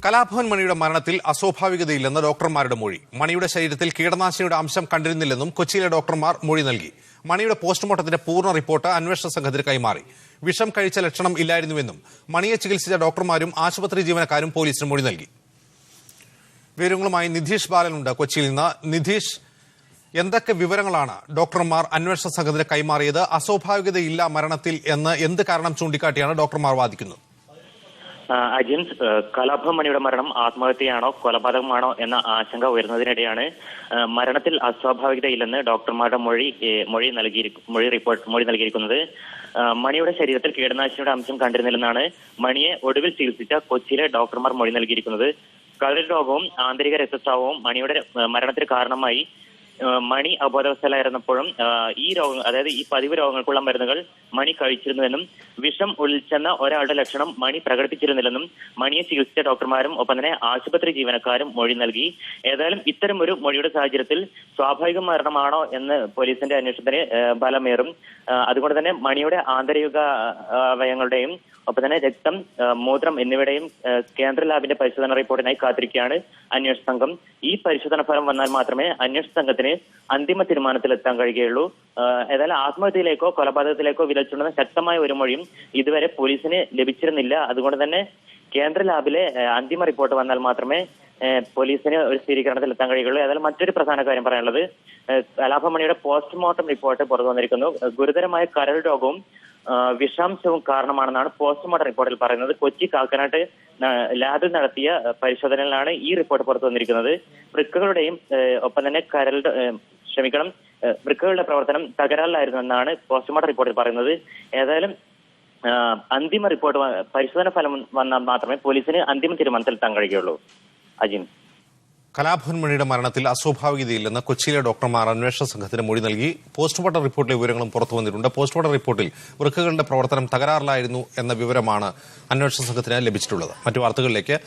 കലാഭവൻ മണിയുടെ മരണത്തിൽ അസ്വാഭാവികതയില്ലെന്ന് ഡോക്ടർമാരുടെ മൊഴി. മണിയുടെ ശരീരത്തിൽ കീടനാശിനിയുടെ അംശം കണ്ടിരുന്നില്ലെന്നും കൊച്ചിയിലെ ഡോക്ടർമാർ മൊഴി നൽകി. മണിയുടെ പോസ്റ്റ്മോർട്ടത്തിന്റെ പൂർണ്ണ റിപ്പോർട്ട് അന്വേഷണ സംഘത്തിന് കൈമാറി. വിഷം കഴിച്ച ലക്ഷണം ഇല്ലായിരുന്നുവെന്നും മണിയെ ചികിത്സിച്ച ഡോക്ടർമാരും ആശുപത്രി ജീവനക്കാരും പോലീസിന് മൊഴി നൽകി. വിവരങ്ങളുമായി നിധീഷ് ബാലനുണ്ട് കൊച്ചിയിൽ നിന്ന്. നിധീഷ്, എന്തൊക്കെ വിവരങ്ങളാണ് ഡോക്ടർമാർ അന്വേഷണ സംഘത്തിന് കൈമാറിയത്? അസ്വാഭാവികതയില്ല മരണത്തിൽ എന്ന് എന്ത് കാരണം ചൂണ്ടിക്കാട്ടിയാണ് ഡോക്ടർമാർ വാദിക്കുന്നത്? അജിൻ, കലാഭവൻ മണിയുടെ മരണം ആത്മഹത്യയാണോ കൊലപാതകമാണോ എന്ന ആശങ്ക ഉയർന്നതിനിടെയാണ് മരണത്തിൽ അസ്വാഭാവികതയില്ലെന്ന് ഡോക്ടർമാരുടെ മൊഴി നൽകിയിരിക്കുന്നത്. മണിയുടെ ശരീരത്തിൽ കീടനാശിനിയുടെ അംശം കണ്ടിരുന്നില്ലെന്നാണ് മണിയെ ഒടുവിൽ ചികിത്സിച്ച കൊച്ചിയിലെ ഡോക്ടർമാർ മൊഴി നൽകിയിരിക്കുന്നത്. കരൾ രോഗവും ആന്തരിക രക്തസ്രാവവും മണിയുടെ മരണത്തിന് കാരണമായി. മണി അബോധാവസ്ഥയിലായിരുന്നപ്പോഴും ഈ രോഗം, അതായത് ഈ പതിവ് രോഗങ്ങൾക്കുള്ള മരുന്നുകൾ മണി കഴിച്ചിരുന്നുവെന്നും വിഷം ഉൾച്ചെന്ന ഒരാളുടെ ലക്ഷണം മണി പ്രകടിപ്പിച്ചിരുന്നില്ലെന്നും മണിയെ ചികിത്സിച്ച ഡോക്ടർമാരും ഒപ്പം തന്നെ ആശുപത്രി ജീവനക്കാരും മൊഴി നൽകി. ഏതായാലും ഇത്തരം ഒരു മൊഴിയുടെ സാഹചര്യത്തിൽ സ്വാഭാവിക മരണമാണോ എന്ന് പോലീസിന്റെ അന്വേഷണത്തിന് ബലമേറും. അതുകൊണ്ട് തന്നെ മണിയുടെ ആന്തരിക അവയവങ്ങളുടെയും ഒപ്പം തന്നെ രക്തം, മൂത്രം എന്നിവയുടെയും കേന്ദ്ര ലാബിന്റെ പരിശോധന റിപ്പോർട്ടിനായി കാത്തിരിക്കുകയാണ് അന്വേഷണ സംഘം. ഈ പരിശോധന ഫലം വന്നാൽ മാത്രമേ അന്വേഷണ സംഘത്തിന് അന്തിമ തീരുമാനത്തിലെത്താൻ കഴിയുകയുള്ളൂ. ഏതായാലും ആത്മഹത്യയിലേക്കോ കൊലപാതകത്തിലേക്കോ വിരൽ ചൂണ്ടുന്ന ശക്തമായ ഒരു മൊഴിയും ഇതുവരെ പോലീസിന് ലഭിച്ചിരുന്നില്ല. അതുകൊണ്ട് തന്നെ കേന്ദ്ര ലാബിലെ അന്തിമ റിപ്പോർട്ട് വന്നാൽ മാത്രമേ പോലീസിന് ഒരു സ്ഥിരീകരണത്തിൽ എത്താൻ കഴിയുള്ളൂ. ഏതായാലും മറ്റൊരു പ്രധാന കാര്യം പറയാനുള്ളത്, കലാഭവൻ മണിയുടെ പോസ്റ്റ്മോർട്ടം റിപ്പോർട്ട് പുറത്തു വന്നിരിക്കുന്നു. ഗുരുതരമായ കരൾ രോഗവും വിഷാംശവും കാരണമാണെന്നാണ് പോസ്റ്റ്മോർട്ടം റിപ്പോർട്ടിൽ പറയുന്നത്. കൊച്ചി കാക്കനാട്ട് ലാബിൽ നടത്തിയ പരിശോധനയിലാണ് ഈ റിപ്പോർട്ട് പുറത്തു വന്നിരിക്കുന്നത്. വൃക്കകളുടെയും ഒപ്പം തന്നെ വൃക്കകളുടെ പ്രവർത്തനം തകരാറിലായിരുന്നു എന്നാണ് പോസ്റ്റ്മോർട്ടം റിപ്പോർട്ടിൽ പറയുന്നത്. ഏതായാലും അന്തിമ റിപ്പോർട്ട് പരിശോധന ഫലം വന്നാൽ മാത്രമേ പോലീസിന് അന്തിമ തീരുമാനത്തിലെത്താൻ കഴിയുകയുള്ളൂ. അജിൻ, കലാഭവൻ മണിയുടെ മരണത്തിൽ അസ്വാഭാവികതയില്ലെന്ന് കൊച്ചിയിലെ ഡോക്ടർമാർ അന്വേഷണ സംഘത്തിന് മൊഴി നൽകി. പോസ്റ്റ്മോർട്ടം റിപ്പോർട്ടിലെ വിവരങ്ങളും പുറത്തു വന്നിട്ടുണ്ട്. പോസ്റ്റ്മോർട്ടം റിപ്പോർട്ടിൽ വൃക്കകളുടെ പ്രവർത്തനം തകരാറിലായിരുന്നു എന്ന വിവരമാണ് അന്വേഷണ സംഘത്തിന് ലഭിച്ചിട്ടുള്ളത്. മറ്റു വാർത്തകളിലേക്ക്.